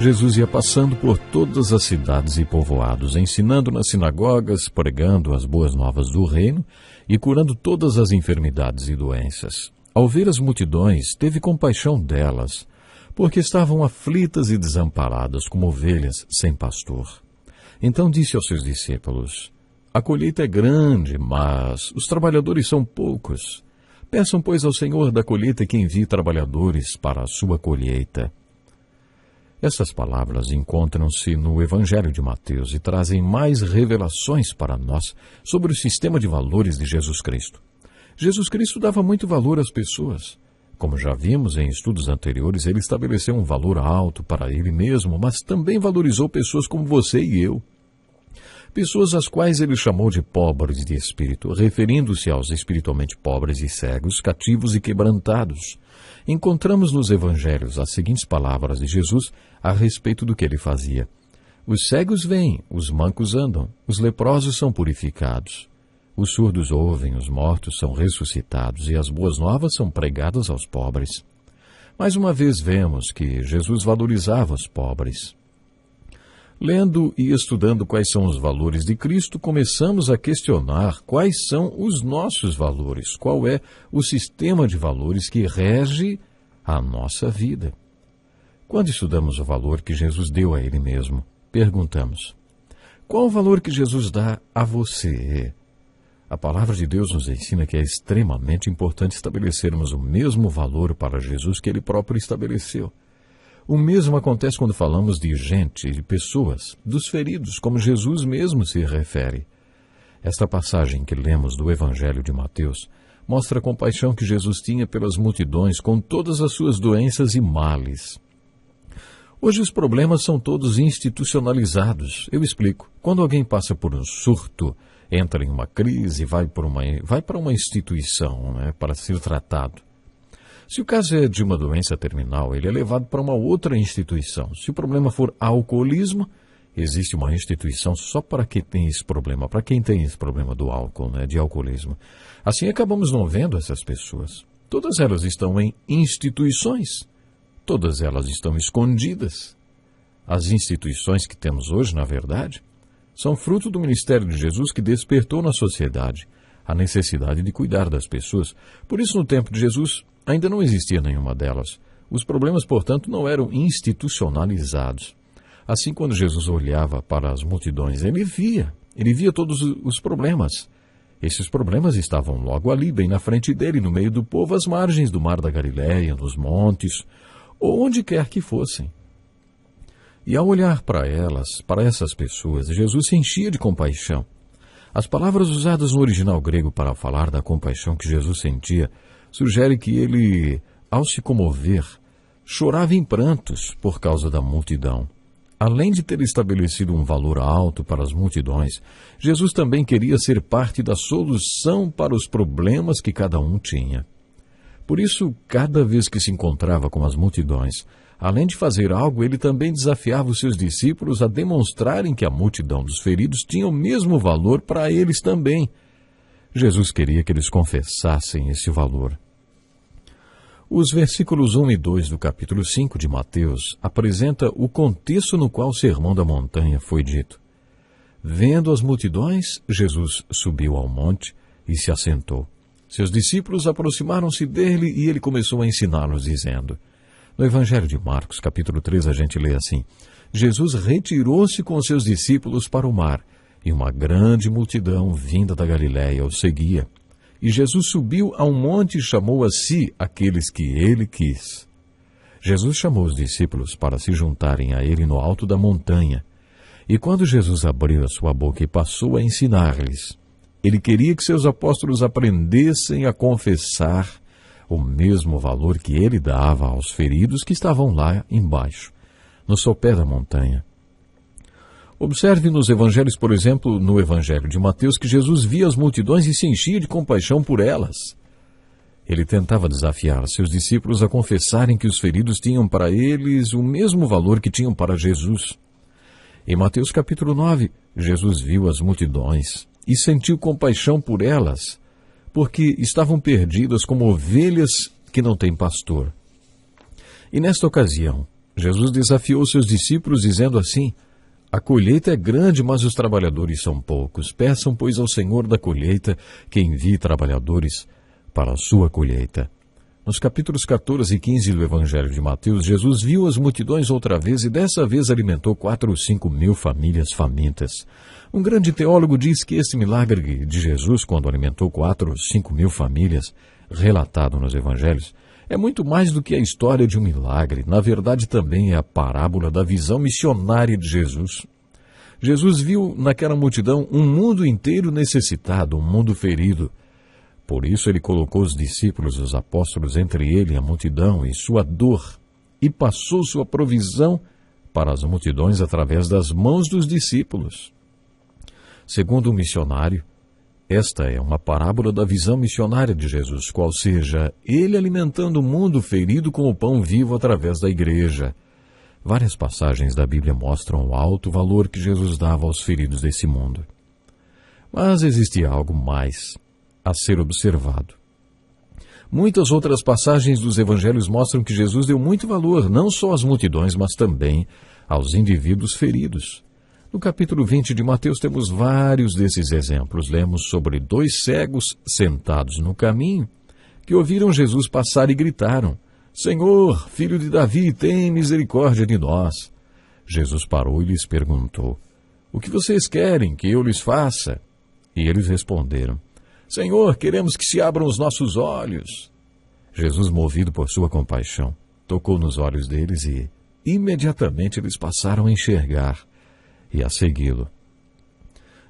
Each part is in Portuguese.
Jesus ia passando por todas as cidades e povoados, ensinando nas sinagogas, pregando as boas novas do reino e curando todas as enfermidades e doenças. Ao ver as multidões, teve compaixão delas, porque estavam aflitas e desamparadas como ovelhas sem pastor. Então disse aos seus discípulos: a colheita é grande, mas os trabalhadores são poucos. Peçam, pois, ao Senhor da colheita que envie trabalhadores para a sua colheita. Essas palavras encontram-se no Evangelho de Mateus e trazem mais revelações para nós sobre o sistema de valores de Jesus Cristo. Jesus Cristo dava muito valor às pessoas. Como já vimos em estudos anteriores, ele estabeleceu um valor alto para ele mesmo, mas também valorizou pessoas como você e eu. Pessoas às quais ele chamou de pobres de espírito, referindo-se aos espiritualmente pobres e cegos, cativos e quebrantados. Encontramos nos evangelhos as seguintes palavras de Jesus a respeito do que ele fazia: os cegos veem, os mancos andam, os leprosos são purificados, os surdos ouvem, os mortos são ressuscitados e as boas novas são pregadas aos pobres. Mais uma vez vemos que Jesus valorizava os pobres. Lendo e estudando quais são os valores de Cristo, começamos a questionar quais são os nossos valores, qual é o sistema de valores que rege a nossa vida. Quando estudamos o valor que Jesus deu a Ele mesmo, perguntamos: qual o valor que Jesus dá a você? A palavra de Deus nos ensina que é extremamente importante estabelecermos o mesmo valor para Jesus que Ele próprio estabeleceu. O mesmo acontece quando falamos de gente, de pessoas, dos feridos, como Jesus mesmo se refere. Esta passagem que lemos do Evangelho de Mateus mostra a compaixão que Jesus tinha pelas multidões com todas as suas doenças e males. Hoje os problemas são todos institucionalizados. Eu explico. Quando alguém passa por um surto, entra em uma crise, vai para uma instituição, para ser tratado. Se o caso é de uma doença terminal, ele é levado para uma outra instituição. Se o problema for alcoolismo, existe uma instituição só para quem tem esse problema, do álcool, de alcoolismo. Assim acabamos não vendo essas pessoas. Todas elas estão em instituições. Todas elas estão escondidas. As instituições que temos hoje, na verdade, são fruto do ministério de Jesus que despertou na sociedade a necessidade de cuidar das pessoas. Por isso, no tempo de Jesus, ainda não existia nenhuma delas. Os problemas, portanto, não eram institucionalizados. Assim, quando Jesus olhava para as multidões, ele via todos os problemas. Esses problemas estavam logo ali, bem na frente dele, no meio do povo, às margens do mar da Galileia, nos montes, ou onde quer que fossem. E ao olhar para essas pessoas, Jesus se enchia de compaixão. As palavras usadas no original grego para falar da compaixão que Jesus sentia sugere que ele, ao se comover, chorava em prantos por causa da multidão. Além de ter estabelecido um valor alto para as multidões, Jesus também queria ser parte da solução para os problemas que cada um tinha. Por isso, cada vez que se encontrava com as multidões, além de fazer algo, ele também desafiava os seus discípulos a demonstrarem que a multidão dos feridos tinha o mesmo valor para eles também. Jesus queria que eles confessassem esse valor. Os versículos 1 e 2 do capítulo 5 de Mateus apresentam o contexto no qual o Sermão da Montanha foi dito. Vendo as multidões, Jesus subiu ao monte e se assentou. Seus discípulos aproximaram-se dele e ele começou a ensiná-los, dizendo... No Evangelho de Marcos, capítulo 3, a gente lê assim: Jesus retirou-se com seus discípulos para o mar, e uma grande multidão vinda da Galiléia o seguia. E Jesus subiu a um monte e chamou a si aqueles que ele quis. Jesus chamou os discípulos para se juntarem a ele no alto da montanha. E quando Jesus abriu a sua boca e passou a ensinar-lhes, ele queria que seus apóstolos aprendessem a confessar o mesmo valor que ele dava aos feridos que estavam lá embaixo, no sopé da montanha. Observe nos evangelhos, por exemplo, no Evangelho de Mateus, que Jesus via as multidões e se enchia de compaixão por elas. Ele tentava desafiar seus discípulos a confessarem que os feridos tinham para eles o mesmo valor que tinham para Jesus. Em Mateus capítulo 9, Jesus viu as multidões e sentiu compaixão por elas, porque estavam perdidas como ovelhas que não têm pastor. E nesta ocasião, Jesus desafiou seus discípulos dizendo assim: a colheita é grande, mas os trabalhadores são poucos. Peçam, pois, ao Senhor da colheita que envie trabalhadores para a sua colheita. Nos capítulos 14 e 15 do Evangelho de Mateus, Jesus viu as multidões outra vez e dessa vez alimentou 4 ou 5 mil famílias famintas. Um grande teólogo diz que esse milagre de Jesus, quando alimentou 4 ou 5 mil famílias, relatado nos Evangelhos, é muito mais do que a história de um milagre. Na verdade, também é a parábola da visão missionária de Jesus. Jesus viu naquela multidão um mundo inteiro necessitado, um mundo ferido. Por isso ele colocou os discípulos, os apóstolos, entre ele e a multidão e sua dor, e passou sua provisão para as multidões através das mãos dos discípulos. Segundo o missionário, esta é uma parábola da visão missionária de Jesus, qual seja, ele alimentando o mundo ferido com o pão vivo através da igreja. Várias passagens da Bíblia mostram o alto valor que Jesus dava aos feridos desse mundo. Mas existia algo mais a ser observado. Muitas outras passagens dos evangelhos mostram que Jesus deu muito valor, não só às multidões, mas também aos indivíduos feridos. No capítulo 20 de Mateus temos vários desses exemplos. Lemos sobre 2 cegos sentados no caminho, que ouviram Jesus passar e gritaram: Senhor, filho de Davi, tem misericórdia de nós. Jesus parou e lhes perguntou: O que vocês querem que eu lhes faça? E eles responderam: Senhor, queremos que se abram os nossos olhos. Jesus, movido por sua compaixão, tocou nos olhos deles e, imediatamente, eles passaram a enxergar e a segui-lo.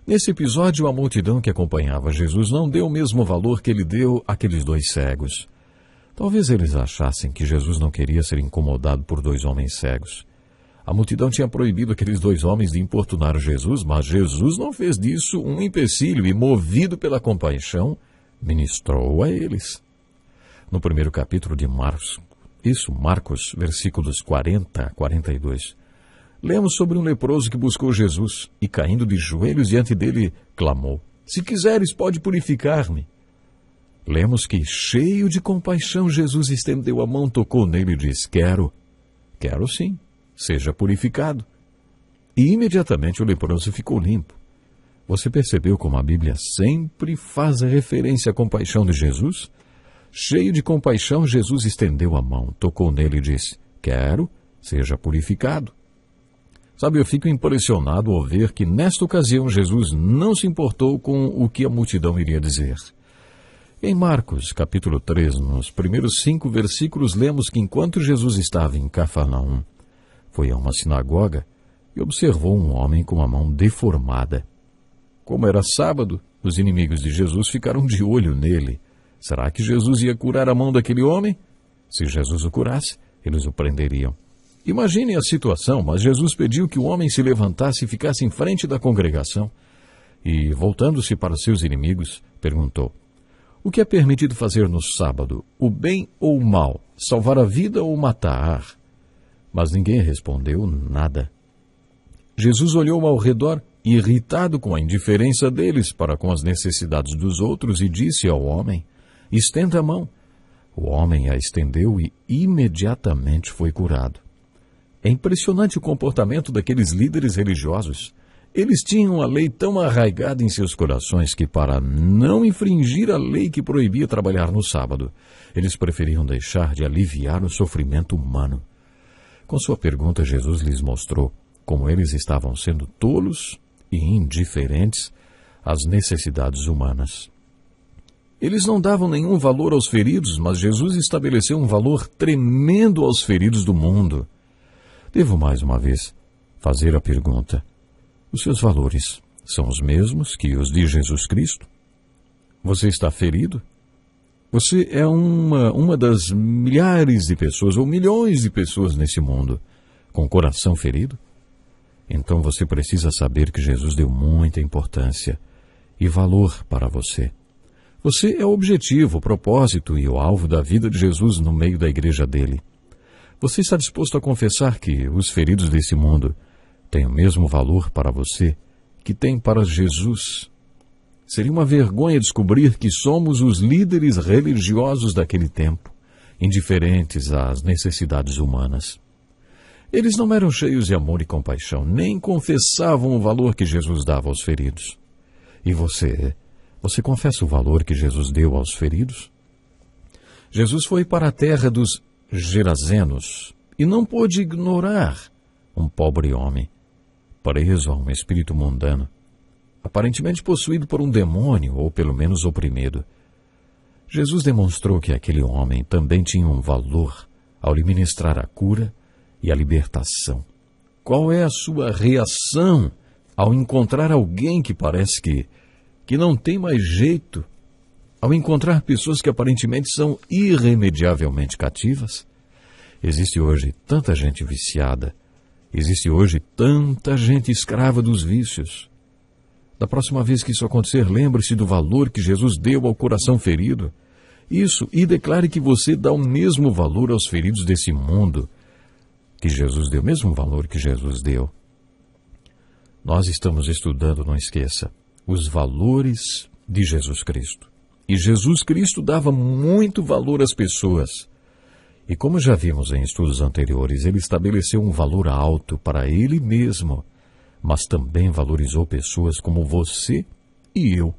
Nesse episódio, a multidão que acompanhava Jesus não deu o mesmo valor que ele deu àqueles 2 cegos. Talvez eles achassem que Jesus não queria ser incomodado por 2 homens cegos. A multidão tinha proibido aqueles 2 homens de importunar Jesus, mas Jesus não fez disso um empecilho e, movido pela compaixão, ministrou a eles. No primeiro capítulo de Marcos, versículos 40 a 42, lemos sobre um leproso que buscou Jesus e, caindo de joelhos diante dele, clamou: Se quiseres, pode purificar-me. Lemos que, cheio de compaixão, Jesus estendeu a mão, tocou nele e disse: Quero sim. Seja purificado. E imediatamente o leproso ficou limpo. Você percebeu como a Bíblia sempre faz referência à compaixão de Jesus? Cheio de compaixão, Jesus estendeu a mão, tocou nele e disse: Quero, seja purificado. Sabe, eu fico impressionado ao ver que nesta ocasião Jesus não se importou com o que a multidão iria dizer. Em Marcos, capítulo 3, nos primeiros 5 versículos, lemos que enquanto Jesus estava em Cafarnaum, foi a uma sinagoga e observou um homem com a mão deformada. Como era sábado, os inimigos de Jesus ficaram de olho nele. Será que Jesus ia curar a mão daquele homem? Se Jesus o curasse, eles o prenderiam. Imaginem a situação, mas Jesus pediu que o homem se levantasse e ficasse em frente da congregação. E, voltando-se para seus inimigos, perguntou: O que é permitido fazer no sábado? O bem ou o mal? Salvar a vida ou matar? Mas ninguém respondeu nada. Jesus olhou ao redor, irritado com a indiferença deles para com as necessidades dos outros, e disse ao homem: Estenda a mão. O homem a estendeu e imediatamente foi curado. É impressionante o comportamento daqueles líderes religiosos. Eles tinham a lei tão arraigada em seus corações que, para não infringir a lei que proibia trabalhar no sábado, eles preferiam deixar de aliviar o sofrimento humano. Com sua pergunta, Jesus lhes mostrou como eles estavam sendo tolos e indiferentes às necessidades humanas. Eles não davam nenhum valor aos feridos, mas Jesus estabeleceu um valor tremendo aos feridos do mundo. Devo mais uma vez fazer a pergunta: os seus valores são os mesmos que os de Jesus Cristo? Você está ferido? Você é uma das milhares de pessoas, ou milhões de pessoas nesse mundo, com o coração ferido? Então você precisa saber que Jesus deu muita importância e valor para você. Você é o objetivo, o propósito e o alvo da vida de Jesus no meio da igreja dele. Você está disposto a confessar que os feridos desse mundo têm o mesmo valor para você que tem para Jesus? Seria uma vergonha descobrir que somos os líderes religiosos daquele tempo, indiferentes às necessidades humanas. Eles não eram cheios de amor e compaixão, nem confessavam o valor que Jesus dava aos feridos. E você confessa o valor que Jesus deu aos feridos? Jesus foi para a terra dos Gerazenos e não pôde ignorar um pobre homem, preso a um espírito mundano, aparentemente possuído por um demônio ou pelo menos oprimido. Jesus demonstrou que aquele homem também tinha um valor ao lhe ministrar a cura e a libertação. Qual é a sua reação ao encontrar alguém que parece que não tem mais jeito, ao encontrar pessoas que aparentemente são irremediavelmente cativas? Existe hoje tanta gente viciada, existe hoje tanta gente escrava dos vícios. Da próxima vez que isso acontecer, lembre-se do valor que Jesus deu ao coração ferido. Isso, e declare que você dá o mesmo valor aos feridos desse mundo que Jesus deu, o mesmo valor que Jesus deu. Nós estamos estudando, não esqueça, os valores de Jesus Cristo. E Jesus Cristo dava muito valor às pessoas. E como já vimos em estudos anteriores, ele estabeleceu um valor alto para ele mesmo, mas também valorizou pessoas como você e eu.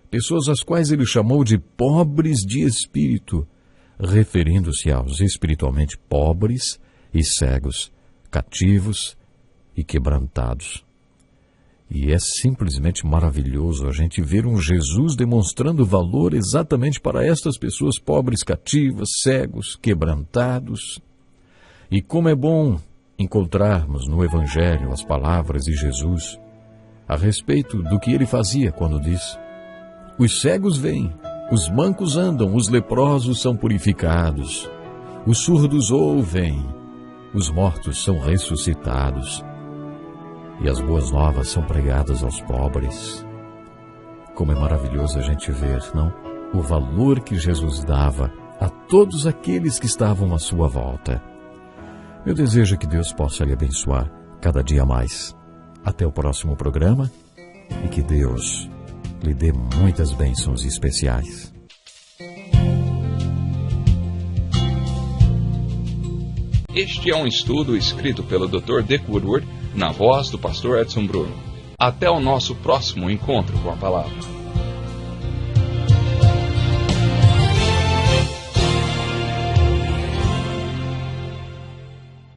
Pessoas às quais ele chamou de pobres de espírito, referindo-se aos espiritualmente pobres e cegos, cativos e quebrantados. E é simplesmente maravilhoso a gente ver um Jesus demonstrando valor exatamente para estas pessoas pobres, cativas, cegos, quebrantados. E como é bom encontrarmos no Evangelho as palavras de Jesus a respeito do que ele fazia quando diz: os cegos veem, os mancos andam, os leprosos são purificados, os surdos ouvem, os mortos são ressuscitados e as boas novas são pregadas aos pobres. Como é maravilhoso a gente ver, não? O valor que Jesus dava a todos aqueles que estavam à sua volta. Meu desejo é que Deus possa lhe abençoar cada dia mais. Até o próximo programa e que Deus lhe dê muitas bênçãos especiais. Este é um estudo escrito pelo Dr. Dick Woodward, na voz do pastor Edson Bruno. Até o nosso próximo encontro com a palavra.